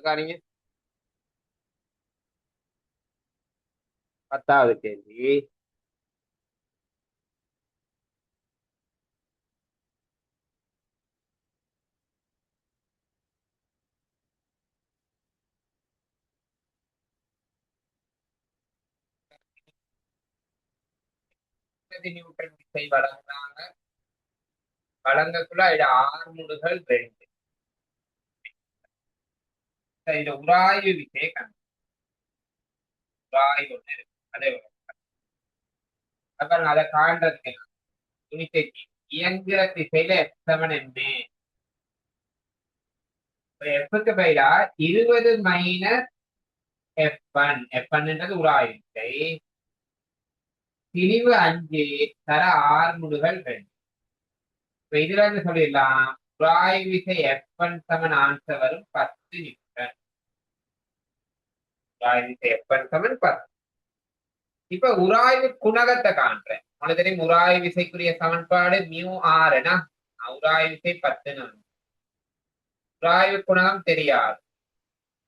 அக்காரிங்க 10வது கேள்வி. நியூட்டன் விசை வழங்குறாங்க. வழங்கக்குள்ள இதுல ஆர்முடுகள் 2. இதுல உராய்வு விசையை கண்டு உராய்வு ஒண்ணு இருக்கு. அதே அப்புறம் அதை காண்றதுக்கு துணிசைக்கு இயங்குற திசையில எஃப்7 என்ன? எஃப்க்கு பதிலா 20 மைனஸ் எஃப்1 உராய்வு விசை திரிவு 5 தர ஆர்முடுகள் 2. இப்ப இதுல இருந்து சொல்லிடலாம் உராய்வு விசை எஃப்1 சமன் ஆன்சர் வரும் 10 நியூட்டன். உராய்வு விசை எஃப்1 சமன் 10. இப்ப உராய்வு குணகத்தை காண்றேன். உனக்கு தெரியும் உராய்வு விசைக்குரிய சமன்பாடு மியூ ஆர் என உராய்வு விசை 10. உராய்வு குணகம் தெரியாது.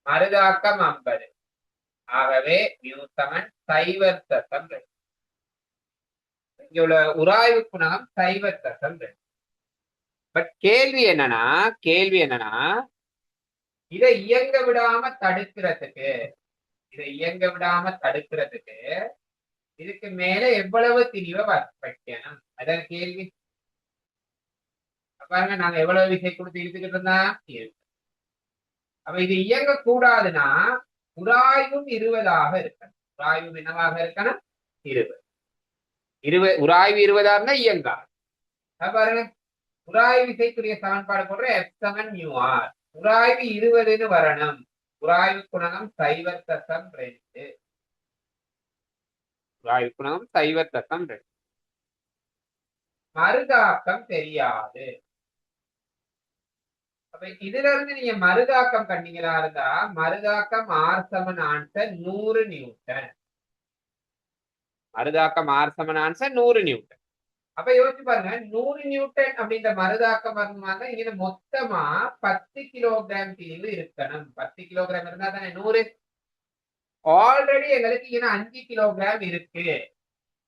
மறுதாக்கம் 50. ஆகவே மியூ சமன் 0.2. இங்க உள்ள உராய்வு குணகம் 0.2. பட் கேள்வி என்னன்னா இதை இயங்க விடாம தடுக்கிறதுக்கு இதுக்கு மேல எவ்வளவு திணிவை வைக்கணும் அதான் கேள்வி. பாருங்க நாங்க எவ்வளவு விசை கொடுத்து இழுத்துக்கிட்டு இருந்தா அப்ப இது இயங்க கூடாதுன்னா உராய்வும் 20ஆக இருக்கணும். உராய்வும் என்னவாக இருக்கணும்? 20. உராய்வு 20ஆ இருந்தா இயங்காது. பாருங்க உராய்வு விசைக்குரிய சமன்பாடு போடுற எஃப்7 மியூ ஆர். உராய்வு 20ன்னு வரணும். உராய்வு குணகம் 0.2. உராய்வு குணகம் 0.2. மறுதாக்கம் தெரியாது. அப்ப இதுல இருந்து நீங்க மறுதாக்கம் கண்டீங்களா இருந்தா மறுதாக்கம் ஆர் சமன் ஆன்சர் 100 நியூட்டன். மறுதாக்கம் ஆர் சமன் ஆன்சர் 100 நியூட்டன். அப்ப யோசிச்சு பாருங்க 100 நியூட்டன் அப்படின்ற மறுதாக்கம் வரணுமாங்க இங்க மொத்தமா 10 கிலோகிராம் திணிவு இருக்கணும். 10 கிலோகிராம் இருந்தா தானே 100. ஆல்ரெடி எங்களுக்கு இங்க 5 கிலோகிராம் இருக்கு.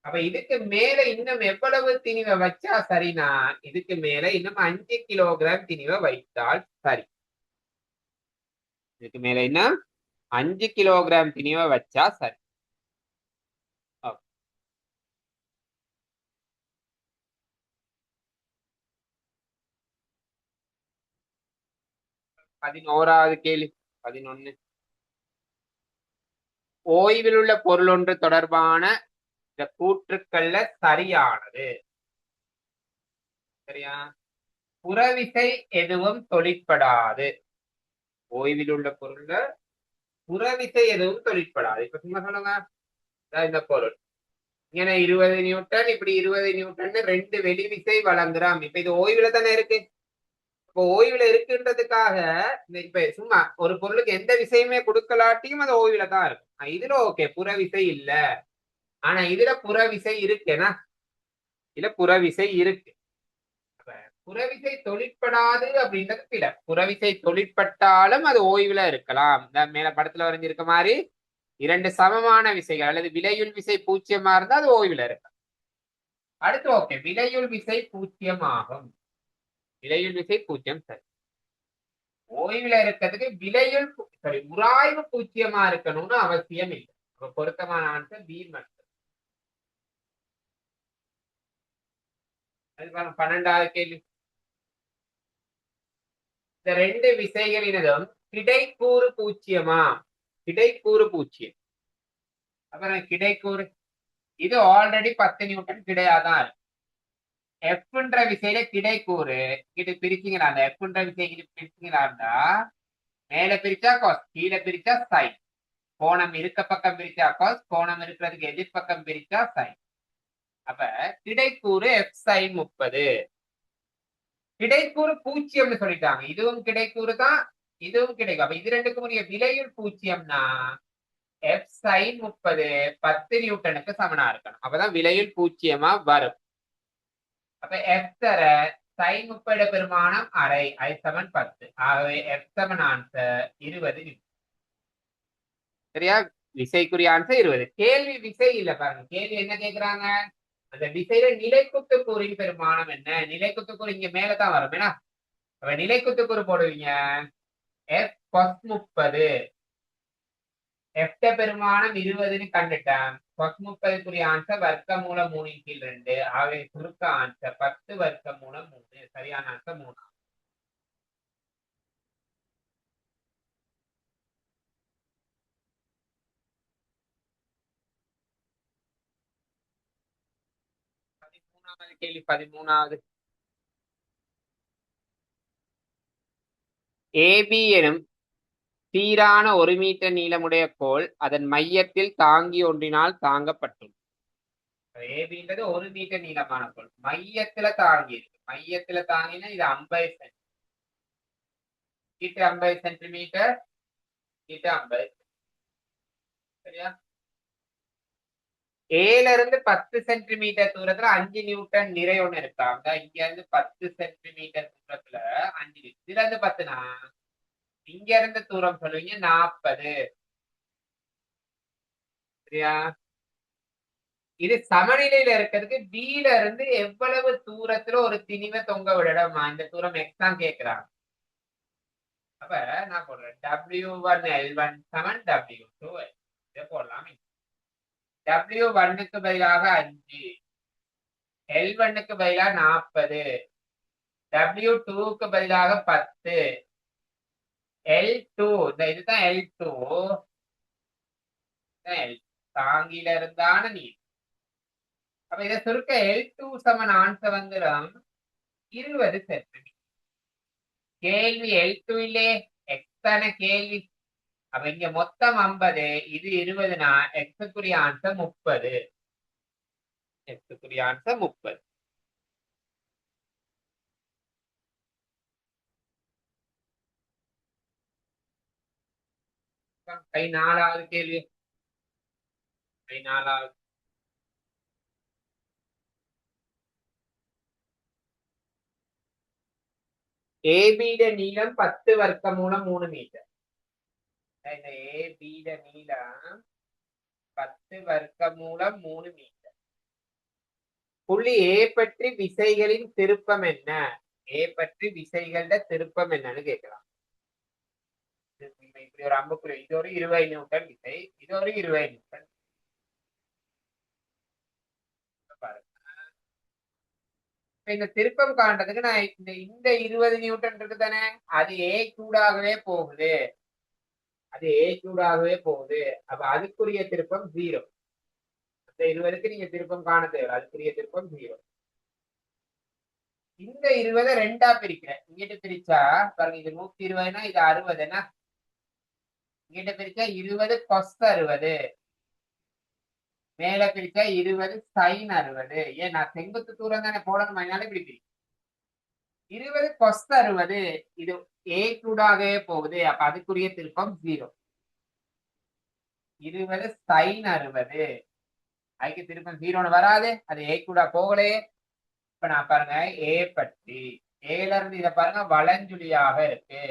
அப்ப இதுக்கு மேல இன்னும் எவ்வளவு திணிவை வச்சா சரினா இதுக்கு மேல இன்னும் 5 கிலோகிராம் திணிவை வைத்தால் சரி. இதுக்கு மேல இன்னும் 5 கிலோகிராம் திணிவை வச்சா சரி. 11வது கேள்வி. 11. ஓய்வில் உள்ள பொருள் ஒன்று தொடர்பான இந்த கூற்றுக்கள்ல சரியானது. சரியா? புறவிசை எதுவும் தொழிற்படாது. ஓய்வில் உள்ள பொருள்ல புறவிசை எதுவும் தொழிற்படாது. இப்ப சும்மா சொல்லுங்க இந்த பொருள் இங்க 20 நியூட்டன் இப்படி 20 நியூட்டன் 2 வெளிவிசை வழங்குறாம். இப்ப இது ஓய்வுல தானே இருக்கு. இப்போ ஓய்வுல இருக்குன்றதுக்காக இப்ப சும்மா ஒரு பொருளுக்கு எந்த விசையுமே கொடுக்கலாட்டியும் அது ஓய்வுல தான் இருக்கும். இதுல ஓகே புறவிசை இல்ல. ஆனா இதுல புறவிசை இருக்குன்னா இதுல புறவிசை இருக்கு. புறவிசை தொழிற்படாது அப்படின்றது பிழை. புறவிசை தொழிற்பட்டாலும் அது ஓய்வுல இருக்கலாம். இந்த மேல படத்துல வரைஞ்சிருக்க மாதிரி 2 சமமான விசைகள் அல்லது விலையுள் விசை 0 இருந்தா அது ஓய்வுல இருக்கு. அடுத்து ஓகே விலையுள் விசை 0 ஆகும். விலையுள் விசை 0 சரி. ஓய்வுல இருக்கிறதுக்கு விலையுள் சரி உராய்வு 0 இருக்கணும்னு அவசியம் இல்லை. பொருத்தமான ஆன்சர் பி மட்டும். 12வது கேள்வி. இந்த 2 விசைகளினதும் கிடைக்கூறு 0. கிடைக்கூறு 0. அப்புறம் கிடைக்கூறு இது ஆல்ரெடி 10 நியூட்டன் கிடையாதான் இருக்கு. எஃப்ன்ற விசையில கிடைக்கூறு இது பிரிச்சிங்களா? அந்த எஃப்ன்ற விசை இது பிரிச்சிங்களாண்டா மேல பிரிச்சா காஸ் கீழே பிரிச்சா சைன். கோணம் இருக்க பக்கம் பிரிச்சா காஸ் கோணம் இருக்கிறதுக்கு எதிர்பக்கம் பிரிச்சா சைன். அப்ப கிடைக்கூறு எஃப் சைன் 30. கிடைக்கூறு 0ன்னு சொல்லிட்டாங்க. இதுவும் கிடைக்கூறு தான் இதுவும் கிடைக்கும். அப்ப இது ரெண்டுக்கும் உரிய விலையுள் 0னா எஃப் சைன் 30 10 நியூட்டனுக்கு சமனா இருக்கணும். அப்பதான் விலையுள் 0 வரும். அப்ப எஃப் தர sin 30 பெருமானம் அரை I சமன் 10. ஆகவே F சமன் ஆன்சர் 20. சரியா? விசைக்குரிய ஆன்சர் 20. கேள்வி விசை இல்ல பாருங்க. கேள்வி என்ன கேக்குறாங்க? அந்த விசையில நிலைக்குத்து கூறின் பெருமானம் என்ன? நிலைக்குத்து கூறு இங்க மேலதான் வரும். ஏன்னா அப்ப நிலைக்குத்து கூறு போடுவீங்க F cos 30. F பெருமானம் 20ன்னு கண்டுட்டேன். cos 30 ஆன்சர் வர்க்க மூலம் 3/2. ஆகவே சுருக்க ஆன்சர் 10 வர்க்க மூலம் 3. சரியான ஆன்சர் 3. கேள்வி 13வது. ஏபி எனும் சீரான 1 மீட்டர் நீளமுடைய கோள் அதன் மையத்தில் தாங்கி ஒன்றினால் தாங்கப்பட்டுள்ளது. ஏபின்றது 1 மீட்டர் நீளமான கோள் மையத்துல தாங்கி இருக்கு. மையத்துல தாங்கினா இது 50 சென்டிமீட்டர் 50 சென்டிமீட்டர் 50. சரியா? ஏல இருந்து 10 சென்டிமீட்டர் தூரத்துல 5 நியூட்டன் நிறை ஒண்ணு இருக்காங்க. இங்க இருந்து 10 சென்டிமீட்டர் தூரத்துல 5 இதுல இருந்து 10னா இங்க இருந்து தூரம் சொல்லுவீங்க 40. சரியா? இது சமநிலையில இருக்கிறதுக்கு பில இருந்து எவ்வளவு தூரத்துல ஒரு திணிவை தொங்க விடணுமா? இந்த தூரம் எக்ஸ் தான் கேட்கிறாங்க. அப்ப நான் போடுறேன் W1 L1 சமன் W2 இதை போடலாம். W1க்கு பதிலாக 5, L1க்கு பதிலாக 40, W2க்கு பதிலாக 10, L2 இதுதான் L2 தாங்கில இருந்தான நீர். அப்ப இதை சுருக்க L2 சமன் ஆன்சர் வந்துடும் 20 சென்டிமீட்டர். கேள்வி L2 இல்லே எக்ஸ் தானே கேள்வி. அப்ப இங்க மொத்தம் 50, இது 20னா எக்ஸுக்குரிய ஆன்சர் 30. எக்ஸுக்குரிய ஆன்சர் 30. கை 4வது கேள்வி. கை 4வது. ஏபிட நீளம் 10 வர்க்க மூலம் 3 மீட்டர். இந்த ஏபிட நீளம் 10 வர்க்க மூலம் 3 மீட்டர். புள்ளி ஏ பற்றி விசைகளின் திருப்பம் என்ன? ஏ பற்றி விசைகள திருப்பம் என்னன்னு கேட்கலாம். இப்படி ஒரு அம்புக்குறி, இது ஒரு 20 நியூட்டன் விசை, இது ஒரு 20 நியூட்டன். இந்த திருப்பம் காண்றதுக்கு நான் இந்த 20 நியூட்டன் இருக்கு தானே, அது ஏ கூடாகவே போகுது. அது ஏ கூடாகவே போகுது. அப்ப அதுக்குரிய திருப்பம் 0. அந்த 20க்கு நீங்க திருப்பம் காண தேவை. அதுக்குரிய திருப்பம் 0. இந்த 20 ரெண்டா பிரிக்கிறேன். இங்கிட்ட பிரிச்சா பாருங்க, இது 120னா இது 60னா, இங்கிட்ட பிரிச்சா 20 cos 60, மேல பிரிச்சா 20 sin 60. ஏன் நான் செங்குத்து தூரம் தானே போடணும், அதனால இப்படி பிரிக்கும். 20 cos 60 இது ஏ கூடாகவே போகுது. அப்ப அதுக்குரிய திருப்பம் 0. 20 sin 60 அதுக்கு திருப்பம் 0 வராது, அது ஏ கூட போகலையே. இப்ப நான் பாருங்க ஏ பற்றி ஏல இருந்து இதை பாருங்க வலஞ்சுழியாக இருக்கு.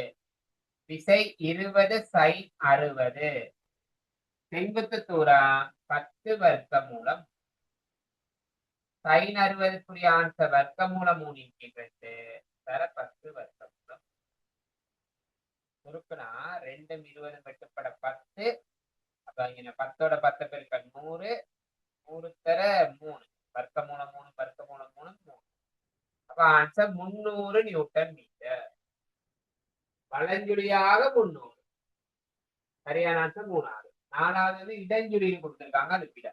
விசை 20 sin 60, செங்குத்து தூரம் 10 வர்க்க மூலம் sin 60 ஆன்சர் வர்க்க மூலம் 3 தர 10 வர்க்க மூலம் சுருக்குனா 2 20 வெட்டுப்பட 10. அப்ப இங்க 10ஓட 10 பெருக்கல் 100, 100 தர 3 வர்க்க மூலம் 3 வர்க்க மூலம் 3 3. அப்ப ஆன்சர் 300 நியூட்டன் மீட்டர். வலஞ்சுழியாக 300. சரியான ஆன்சர் 3வது. 4வது இடஞ்சுழின்னு கொடுத்திருக்காங்க, அது பிட.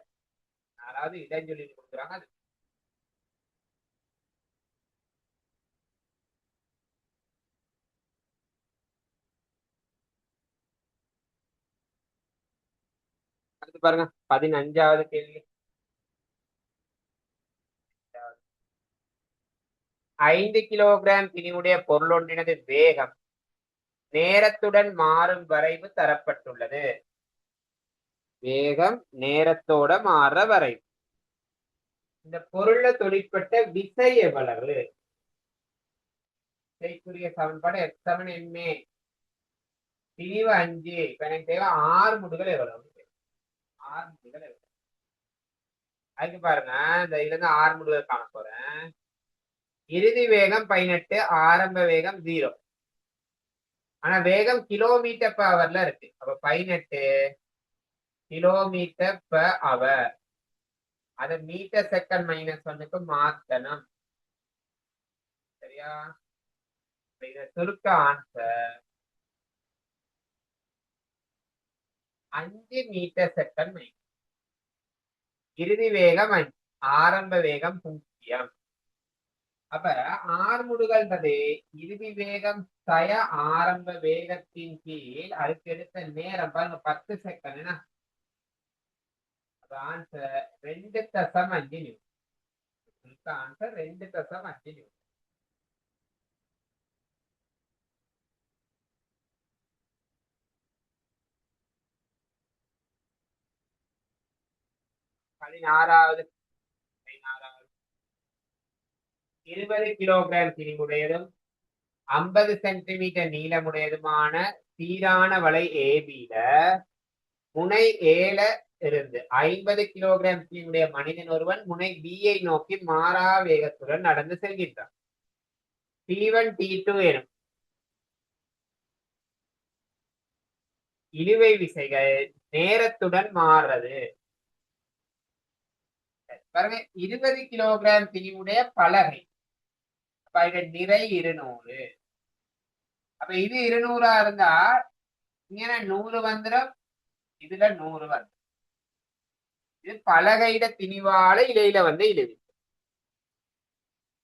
4வது இடஞ்சுழின்னு கொடுக்குறாங்க, அது அடுத்து பாருங்க 15வது கேள்வி. 5 கிலோகிராம் திணிவுடைய பொருளொன்றினது வேகம் நேரத்துடன் மாறும் வரைவு தரப்பட்டுள்ளது. வேகம் நேரத்தோட மாற வரைவு. இந்த பொருள்ல தொழிற்பட்ட விசை எவ்வளவு? விசைக்குரிய சமன்பாடு F7ma பிரிவு 5. இப்ப எனக்கு தேவை 6 முடுகள் எவ்வளவு? 6 முடுகள் எவ்வளவு? அதுக்கு பாருங்க, இந்த இதுல இருந்து 6 முடுகள் காண போறேன். இறுதி வேகம் 18, ஆரம்ப வேகம் 0. ஆனா வேகம் கிலோமீட்டர் per hourல இருக்கு. அப்ப 18 கிலோமீட்டர் per hour. அதை மீட்டர் செகண்ட் -1க்கு மாத்தணும். சரியா? இத சுருக்க ஆன்சர் 5 மீட்டர் செகண்ட் மைனஸ். இறுதி வேகம் 5, ஆரம்ப வேகம் 0. அப்ப 6 முடுகள்ன்றது இறுதி வேகம் சய ஆரம்ப வேகத்தின் கீழ் அதுக்கு எடுத்த நேரம் பாருங்க 10 செகண்ட். என்ன ஆன்சர் 2.5 நிமிடம். ஆன்சர் 2.5 நிமிடம். 16வது 20 கிலோகிராம் திணிவுடையதும் 50 சென்டிமீட்டர் நீளமுடையதுமான சீரான வலை ஏபியில முனை ஏல இருந்து 50 கிலோகிராம் திணிவுடைய மனிதன் ஒருவன் முனை பியை நோக்கி மாறா வேகத்துடன் நடந்து செல்கின்றான். T1 T2 எனும் இழுவை விசைகள் நேரத்துடன் மாறுறது. பாருங்க, 20 கிலோகிராம் திணிவுடைய பலகை. அப்ப இது நிறை 200. அப்ப இது 200 இருந்தா இங்க 100 வந்துடும், இதுல 100 வந்துடும். இது பலகையிட திணிவால இலையில வந்து இழுவி.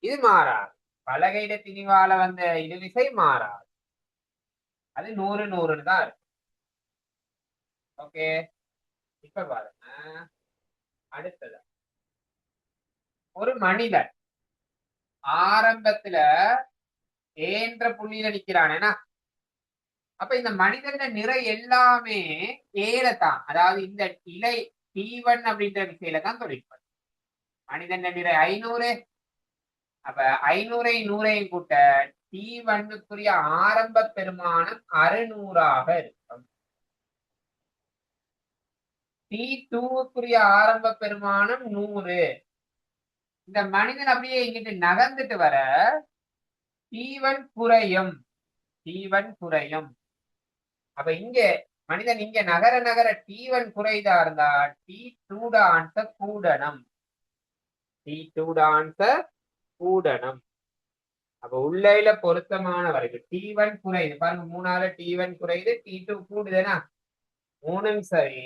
இது மாறாது. பலகையிட திணிவால வந்த இழுவிசை மாறாது. அது 100 100 தான் இருக்கு. ஓகே, இப்ப பாருங்க, அடுத்தது ஒரு மனிதன் ஆரம்பத்துல ஏன்ற புள்ளியில நிக்கிறான். ஏன்னா அப்ப இந்த மனிதன நிறை எல்லாமே ஏல தான், அதாவது இந்த இலை T1 அப்படின்ற விசையில தான் தொழிற்படும். மனிதன் நிறை 500. அப்ப 500 100 கூட்ட T1க்குரிய ஆரம்ப பெருமானம் 600 இருக்கும். T2க்குரிய ஆரம்ப பெருமானம் 100. இந்த மனிதன் அப்படியே இங்கிட்டு நகர்ந்துட்டு வர T1 குறையும். T1 குறையும். அப்ப இங்க மனிதன் இங்க நகர நகர T1 குறைதா இருந்தா T2 ஆன்சர் கூடணும். T2 answer கூடணும். அப்ப உள்ளையில பொருத்தமான வரைக்கும் T1 குறையுது. பாருங்க, 3ஆல T1 குறையுது, T2 கூடுதுன்னா 3ம் சரி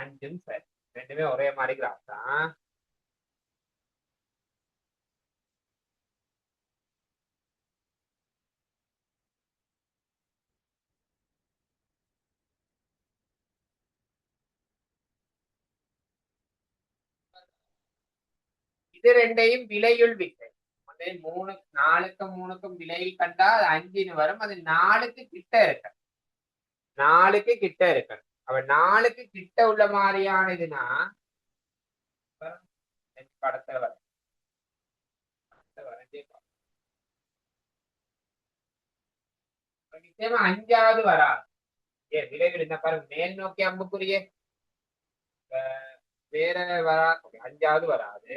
5ம் சரி, ரெண்டுமே ஒரே மாதிரி கிராஃப் தான். இது ரெண்டையும் விலையுள் விசை 3 4க்கும் 3க்கும் விலையில் கண்டா 5ன்னு வரும். அது 4க்கு கிட்ட இருக்கு. 4க்கு கிட்ட இருக்கு. அவ 4க்கு கிட்ட உள்ள மாதிரியான இதுனா படத்தை நிச்சயமா 5வது வராது. விளைவில் இருந்தா பாருங்க, மேல் நோக்கி அம்புக்குரிய வேற வராது. 5வது வராது.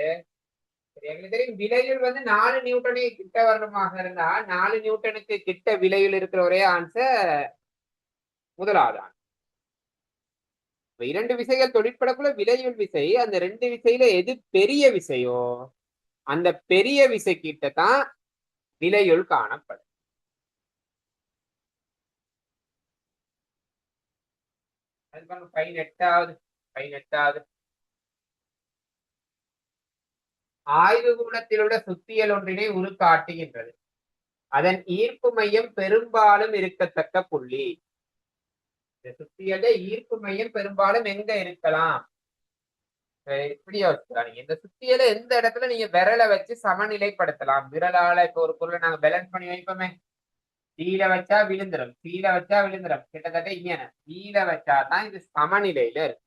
எங்களுக்கு தெரியும் விலையில் வந்து 4 நியூட்டனுக்கு கிட்ட வரணுமாக இருந்தா 4 நியூட்டனுக்கு கிட்ட விலையில் இருக்கிற ஒரே ஆன்சர் முதலாவது. இரண்டு விசைகள் தொழிற்படக்குள்ள விலையுள் விசை, அந்த 2 விசையில எது பெரிய விசையோ அந்த பெரிய விசை கிட்ட தான் விலையுள் காணப்படும். அது பாருங்க 18வது ஆய்வு கூடத்தில் உள்ள சுத்தியல் ஒன்றினை உருக்காட்டுகின்றது. அதன் ஈர்ப்பு மையம் பெரும்பாலும் இருக்கத்தக்க புள்ளி. இந்த சுத்தியல ஈர்ப்பு மையம் பெரும்பாலும் எங்க இருக்கலாம்? இப்படி யோசிக்கலாம். நீங்க இந்த சுத்தியல எந்த இடத்துல நீங்க விரலை வச்சு சமநிலைப்படுத்தலாம். விரலால இப்ப ஒரு பொருளை நாங்க பேலன்ஸ் பண்ணி வைப்போமே, கீழ வச்சா விழுந்துரும், கீழ வச்சா விழுந்துரும். கிட்டத்தட்ட இங்க கீழ வச்சாதான் இது சமநிலையில இருக்கு.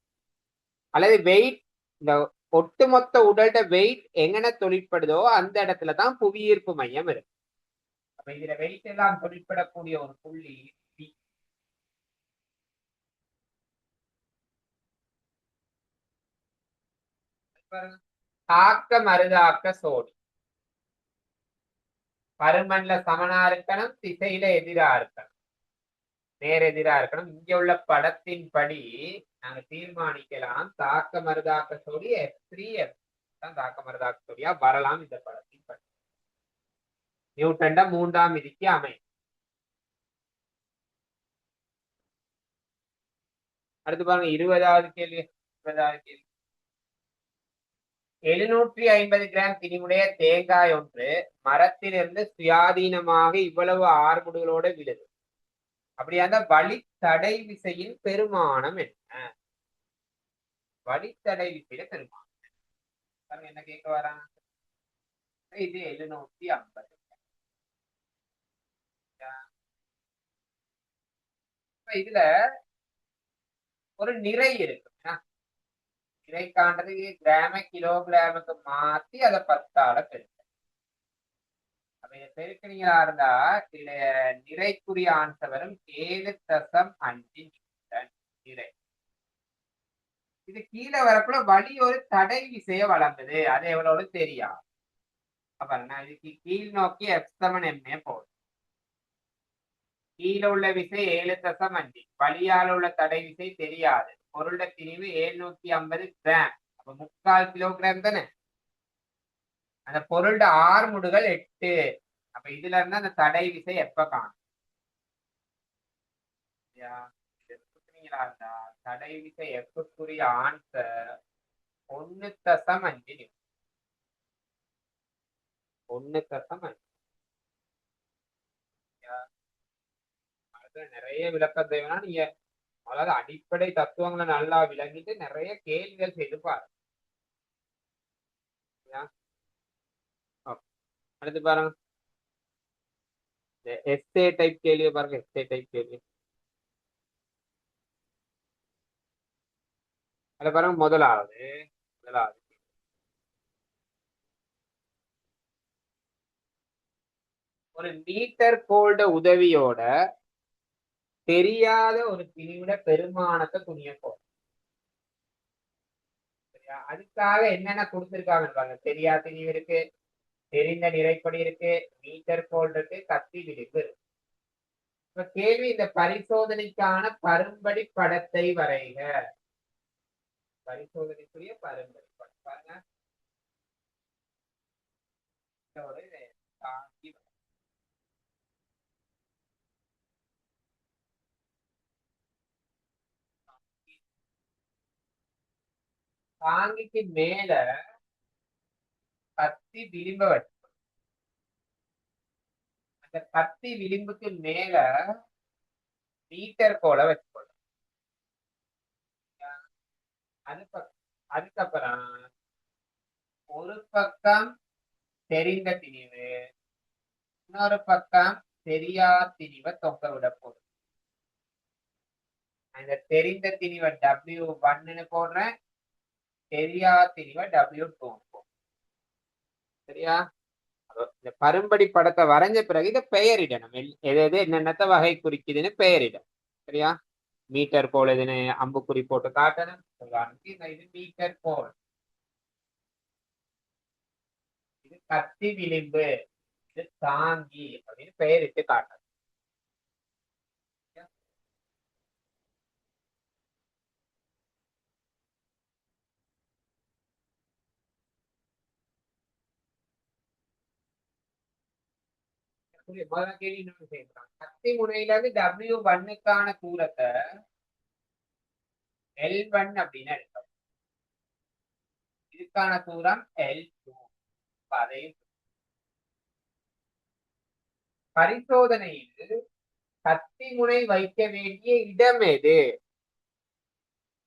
அல்லது வெயிட், இந்த ஒட்டுமொத்த உடல்ட வெயிட் எங்கன தொழிற்படுதோ அந்த இடத்துலதான் புவியீர்ப்பு மையம் இருக்கு. அப்ப இதுல வெயிட் எல்லாம் தொழிற்படக்கூடிய ஒரு புள்ளி P. தாக்க மருதாக்க சோடி பருமன்ல சமனா இருக்கணும், திசையில எதிரா இருக்கணும், நேர் எதிரா இருக்கணும். இங்க உள்ள படத்தின் படி நாங்க தீர்மானிக்கலாம் தாக்க மருதாக்க சோடி F3F தான் தாக்க மருதாக்க சோடியா வரலாம். இந்த படத்தின் படி நியூட்டன்ட 3ஆம் விதிக்கு அமையும். அடுத்து பாருங்க 20வது கேள்வி. 20வது கேள்வி 750 கிராம் திணிவுடைய தேங்காய் ஒன்று மரத்திலிருந்து சுயாதீனமாக இவ்வளவு ஆர்முடுகளோட விழுது. அப்படியா வழி தடை விசையின் பெருமானம் என்ன? வழித்தடை விசையில பெருமானம் என்ன கேட்க வராங்க? இது 750. இதுல ஒரு நிறை இருக்கு. நிறை காண்றதுக்கு கிராம கிலோகிராமுக்கு மாத்தி அதை 10ஆல பெருக்க. அப்ப இதை பெருக்கினீங்களா இருந்தா இதுல நிறைக்குரிய ஆன்சர் வரும் 7.5 நியூட்டன் நிறை. இது கீழே வரக்குள்ள வழி ஒரு தடை விசைய வழங்குது. அது எவ்வளவு தெரியாது. அப்ப நான் இதுக்கு கீழ் நோக்கி F7MA போகுது. கீழே உள்ள விசை 7.5, வழியால் உள்ள தடை விசை தெரியாது. பொருளோட திணிவு 750 கிராம், அப்ப 3/4 கிலோகிராம் தானே. அந்த பொருளோட ஆர்முடுகள் 8. அப்ப இதுல இருந்து அந்த தடை விசை எப்ப காணும்? தடை விசை எப்பக்குரிய ஆன்சர் 1.5. 1.5. நிறைய விளக்கம் தேவைன்னா நீங்க அதாவது அடிப்படை தத்துவங்களை நல்லா விளங்கிட்டு நிறைய கேள்விகள் செய்து பாருங்க. அடுத்து பாருங்க எஸ்ஏ டைப் கேள்வியை பாருங்க. எஸ்ஏ டைப் கேள்வி அதுல பாருங்க. முதலாவது ஒரு மீட்டர் கோல்ட உதவியோட தெரியாத ஒரு திணிவுட பெருமானத்தை துணிய போடும். அதுக்காக என்னென்ன கொடுத்திருக்காங்கன்னு பாருங்க. தெரியாத திணிவு இருக்கு, தெரிந்த நிறைப்படி இருக்கு, மீட்டர் கோல் இருக்கு, கத்தி விளிம்பு இருக்கு. இப்ப கேள்வி இந்த பரிசோதனைக்கான பரும்படி படத்தை வரைக. பரிசோதனைக்குரிய பரும்படி படம் பாருங்க. தாங்கிக்கு மேல கத்தி விளிம்ப வச்சு, அந்த கத்தி விளிம்புக்கு மேல மீட்டர் கோலை வச்சுக்கொள்ளும். அதுக்கப்புறம் ஒரு பக்கம் தெரிந்த திணிவு, இன்னொரு பக்கம் தெரியாத திணிவை தொங்க விட போடும். இந்த தெரிந்த திணிவை W1 போடுறேன், தெரியாத திணிவை W2 போடுறேன். சரியா? இந்த பரும்படி படத்தை வரைஞ்ச பிறகு இதை பெயரிடணும். எது எது என்னென்னத்த வகை குறிக்குதுன்னு பெயரிடும். சரியா? மீட்டர் கோல் எதுன்னு அம்புக்குறி போட்டு காட்டணும். இது மீட்டர் கோல், இது கத்தி விளிம்பு, இது தாங்கி அப்படின்னு பெயரிட்டு காட்டணும். கத்தி முனையில இருந்து W1க்கான தூரத்தை L1 அப்படின்னு எடுத்தோம். இதுக்கான தூரம் L2. அதையும் பரிசோதனையில் கத்தி முனை வைக்க வேண்டிய இடம் எது?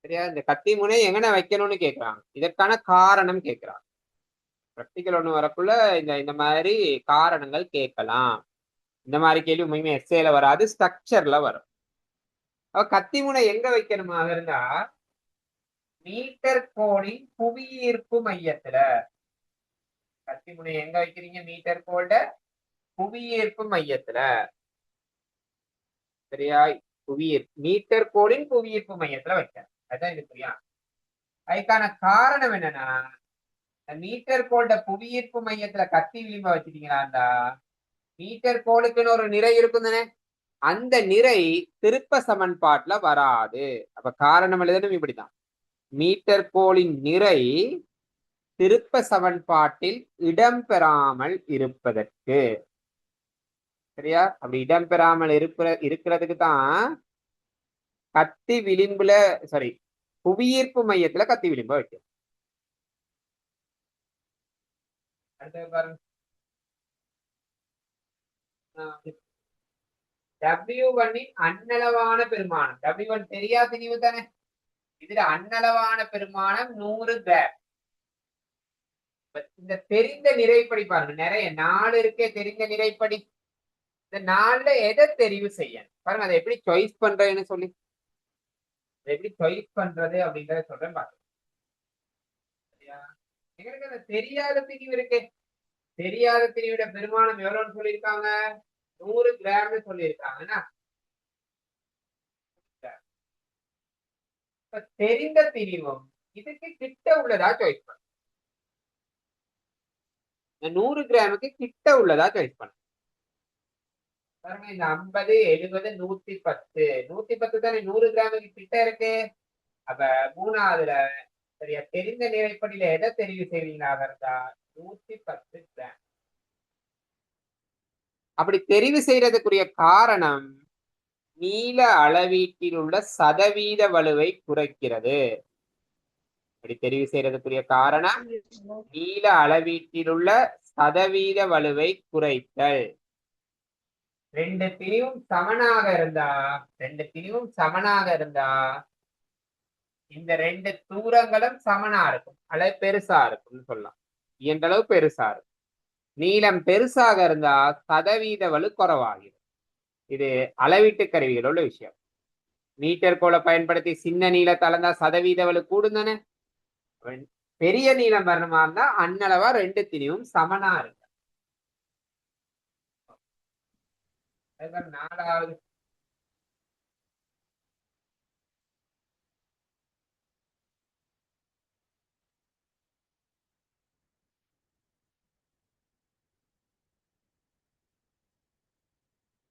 சரியா? இந்த கத்தி முனை எங்கன வைக்கணும்னு கேட்கிறாங்க. இதற்கான காரணம் கேட்கிறாங்க. பிராக்டிக்கல் ஒண்ணு வரக்குள்ள இந்த மாதிரி காரணங்கள் கேட்கலாம். இந்த மாதிரி கேள்வி முக்கியமா எஸ்ஏல வராது, ஸ்ட்ரக்சர்ல வரும். அவ கத்தி முனை எங்க வைக்கணுமாக இருந்தா மீட்டர் கோலின் புவியீர்ப்பு மையத்துல. கத்தி முனை எங்க வைக்கிறீங்க? மீட்டர் கோல்ட புவியீர்ப்பு மையத்துல, சரியா, மீட்டர் கோளின் புவியீர்ப்பு மையத்துல வைக்கிறேன். அதான் இது புரியா. அதுக்கான காரணம் என்னன்னா, மீட்டர் கோளோட புவியீர்ப்பு மையத்துல கத்தி விளிம்ப வச்சுட்டீங்களாண்டா மீட்டர் கோளுக்குன்னு ஒரு நிறை இருக்கும் தானே, அந்த நிறை திருப்ப சமன்பாட்டுல வராது. அப்ப காரணம் எழுதணும் இப்படிதான். மீட்டர் கோளின் நிறை திருப்ப சமன்பாட்டில் இடம்பெறாமல் இருப்பதற்கு, சரியா, அப்படி இடம்பெறாமல் இருக்கிறதுக்கு தான் கத்தி விளிம்புல, சாரி, புவியீர்ப்பு மையத்துல கத்தி விளிம்ப வைக்கும். W1 அன்னளவான பெருமானம், W1 தெரியா திணிவு தானே, இதுல அன்னளவான பெருமானம் 100 கிராம். இந்த தெரிந்த நிறைப்படி பாருங்க, நிறைய 4 இருக்கே தெரிந்த நிறைப்படி. இந்த 4ல எதை தெரிவு செய்ய பாருங்க, அதை எப்படி சாய்ஸ் பண்றேன்னு சொல்லி, எப்படி சாய்ஸ் பண்றது அப்படின்றத சொல்றேன் பாருங்க. சரியா, எங்களுக்கு அந்த தெரியாத திணிவு இருக்கே, தெரியாத திணிவோட பெருமானம் எவ்வளவுன்னு சொல்லியிருக்காங்க, 100 கிராம்னு சொல்லியிருக்காங்கன்னா, தெரிந்த திணிவும் இதுக்கு கிட்ட உள்ளதா சாய்ஸ் பண்ண, 100 கிராமுக்கு கிட்ட உள்ளதா சாய்ஸ் பண்ண. பாருங்க, இந்த 50, 70, 110, 110 தானே 100 கிராமுக்கு கிட்ட இருக்கு. அப்ப 3வதுல சரியா தெரிந்த நிறைப்படியில எதை தெரிவு செய்வீங்களா இருந்தா 110 கிராம். அப்படி தெரிவு செய்யறதுக்குரிய காரணம் நீள அளவீட்டில் உள்ள சதவீத வலுவை குறைக்கிறது. அப்படி தெரிவு செய்யறதுக்குரிய காரணம் நீள அளவீட்டில் உள்ள சதவீத வலுவை குறைத்தல். ரெண்டு திணிவும் சமனாக இருந்தா இந்த ரெண்டு தூரங்களும் சமனா இருக்கும் அல்லது பெருசா இருக்கும்னு சொல்லலாம். என்ற அளவு பெருசா இருக்கும். நீளம் பெருசாக இருந்தா சதவீத வலு குறைவாகிறது. இது அளவீட்டு கருவிகளோட விஷயம். மீட்டர் கோலை பயன்படுத்தி சின்ன நீளத்தை அளந்தா சதவீத வலு கூடும் தானே. பெரிய நீளம் வரணுமா இருந்தா அன்னளவா ரெண்டு திணிவும் சமனா இருக்கு. 4வது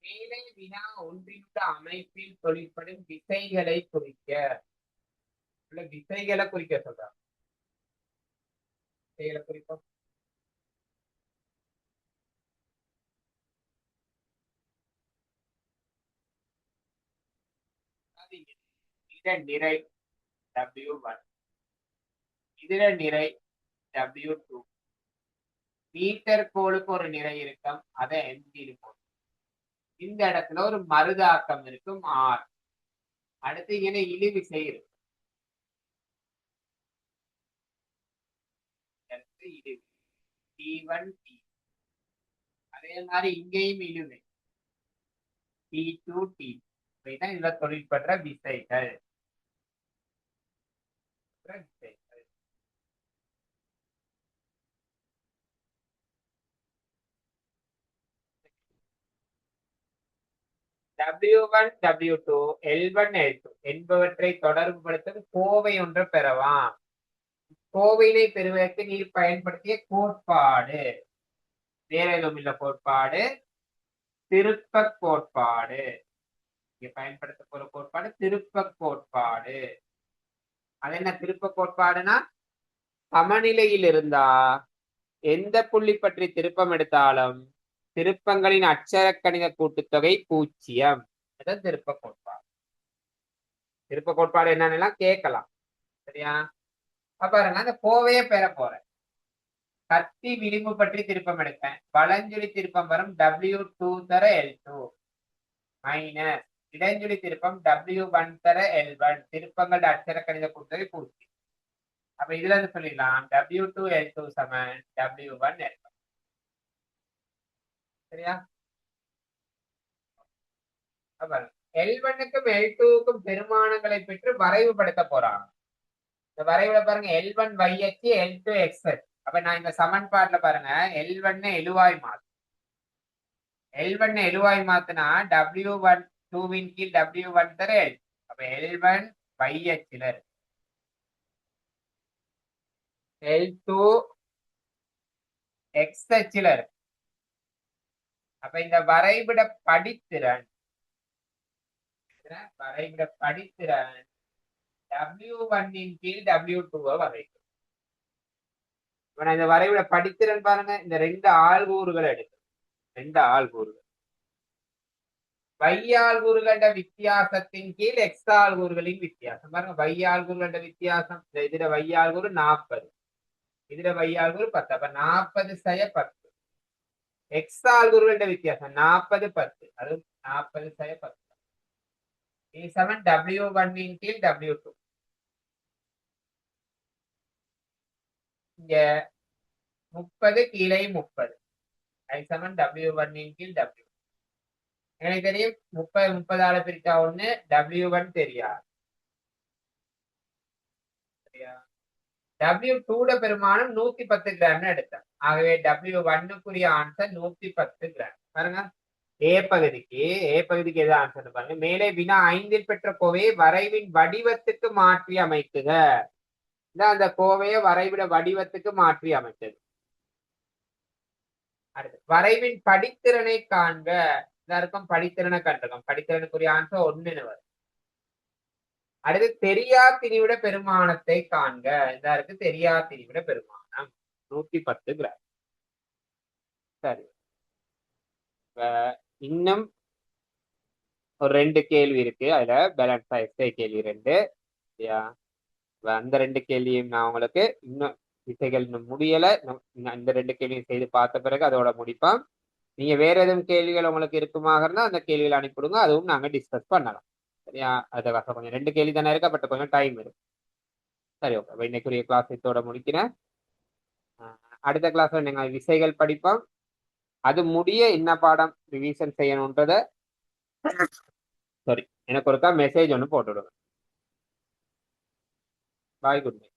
மேலே வினா ஒன்றியுள்ள அமைப்பில் தொழிற்படும் விசைகளை குறிக்க, விசைகளை குறிக்க சொல்றாங்க. விசைகளை குறிப்போம். இதன் நிறை W1, இதுல நிறை W2. மீட்டர் கோளுக்கு ஒரு நிறை இருக்கும், அதை எம்ஜின்னு போடும். இந்த இடத்துல ஒரு மருதாக்கம் இருக்கும் R. அடுத்து இங்கே இழுவிசை இருக்கும். T1 T. அதே மாதிரி இங்கேயும் இழுவை T2 T. இதான் இதுல தொழிற்படுற விசைகள். W1 W2 L1 L2 என்பவற்றை தொடர்புபடுத்தும் கோவை ஒன்று பெறலாம். கோவையினை பெறுவதற்கு நீர் பயன்படுத்திய கோட்பாடு வேற எதுவும் இல்ல, கோட்பாடு திருப்ப கோட்பாடு. இங்க பயன்படுத்த போற கோட்பாடு திருப்ப கோட்பாடு. அது என்ன திருப்ப கோட்பாடுனா, சமநிலையில் இருந்தா எந்த புள்ளி பற்றி திருப்பம் எடுத்தாலும் திருப்பங்களின் அச்சர கணித கூட்டுத்தொகை 0. அதான் திருப்ப கோட்பாடு. திருப்ப கோட்பாடு என்னன்னு கேட்கலாம். சரியா, பாருங்க, அந்த கோவையை பெற போறேன். கத்தி விளிம்பு பற்றி திருப்பம் எடுப்பேன். வலஞ்சுழி திருப்பம் வரும் W2 தர L2 மைனஸ் இடஞ்சுழி திருப்பம் W1 தர L1. திருப்பங்கள் அச்சர கணித கூட்டுத்தொகை 0. அப்ப இதுல இருந்து சொல்லிடலாம் W2 L2 சமன் W1 L1. சரியா, L1க்கும் L2க்கும் பெருமானங்களை பெற்று வரைவுபடுத்த போறாங்க. இந்த வரைவுல பாருங்க, L1 y அச்சு, L2 x அச்சு. அப்ப நான் இந்த சமன்பாட்டுல பாருங்க L1 எழுவாய் மாறும், L1 எழுவாய் மாத்தினா W1 2 கீழ் W1 தர L. அப்ப L1 y அச்சுல இருக்கு. L2 x அச்சுல இருக்கு. அப்ப இந்த வரைபட படித்திறன் W1 கீழ் W2 வரைக்கும். இந்த வரைபட படித்திறன் பாருங்க, இந்த ரெண்டு ஆள்கூறுகள் எடுக்கும். ரெண்டு ஆள்கூறுகள் y ஆள்கூறுகள வித்தியாசத்தின் கீழ் x ஆள்கூறுகளின் வித்தியாசம். பாருங்க y ஆள்கூறுகள வித்தியாசம், இதுல y ஆள்கூறு 40, இதுல y ஆள்கூறு 10. அப்ப 40 சய 10. x ஆள்கூறுகள வித்தியாசம் 40 10, அது 40 சய 10. இது சமன் W1 கீழ் W2. இங்க 30 கீழே 30, அது சமன் W1 கீழ் W. எனக்கு தெரியும் 30 பிரிச்சா ஒண்ணு, W1 தெரியாது. W2 பெருமானம் 110 கிராம் எடுத்தேன். ஆகவே W1க்குரிய ஆன்சர் 110 கிராம். பாருங்க, ஏ பகுதிக்கு எது ஆன்சர் பாருங்க. மேலே வினா 5 பெற்ற கோவையை வரைவின் வடிவத்துக்கு மாற்றி அமைக்குக. அந்த கோவையை வரைவிட வடிவத்துக்கு மாற்றி அமைத்தது. அடுத்து வரைவின் படித்திறனை காண்க. எல்லாருக்கும் படித்திறனை கண்டிருக்கோம். படித்திறனுக்குரிய ஆன்சர் 1 வரும். அடுத்து தெரியா திணிவிட பெருமானத்தை காண்க. எல்லாருக்கு தெரியா திணிவிட பெருமானம் 110 கிராம். சரி, இன்னும் ஒரு 2 கேள்வி இருக்கு. அதுல பேலன்ஸ் ஆயிடுச்சு கேள்வி 2. அந்த 2 கேள்வியும் நான் உங்களுக்கு இன்னும் விசைகள் இன்னும் முடியல. இந்த 2 கேள்வியும் செய்து பார்த்த பிறகு அதோட முடிப்போம். நீங்க வேற எதுவும் கேள்விகள் உங்களுக்கு இருக்குமாக இருந்தா அந்த கேள்விகள் அனுப்பிடுங்க, அதுவும் நாங்க டிஸ்கஸ் பண்ணலாம். சரியா? அதுக்காக கொஞ்சம் 2 கேள்வி தானே இருக்க, பட் கொஞ்சம் டைம் இருக்கு. சரி, ஓகே. இன்னைக்குரிய கிளாஸ் இதோட முடிக்கிறேன். அடுத்த கிளாஸ்ல நீங்க விசைகள் படிப்போம். அது முடிய என்ன பாடம் ரிவிஷன் செய்யணும்ன்றத எனக்கு ஒருக்கா மெசேஜ் ஒன்று போட்டுவிடுங்க. பாய், குட் நைட்.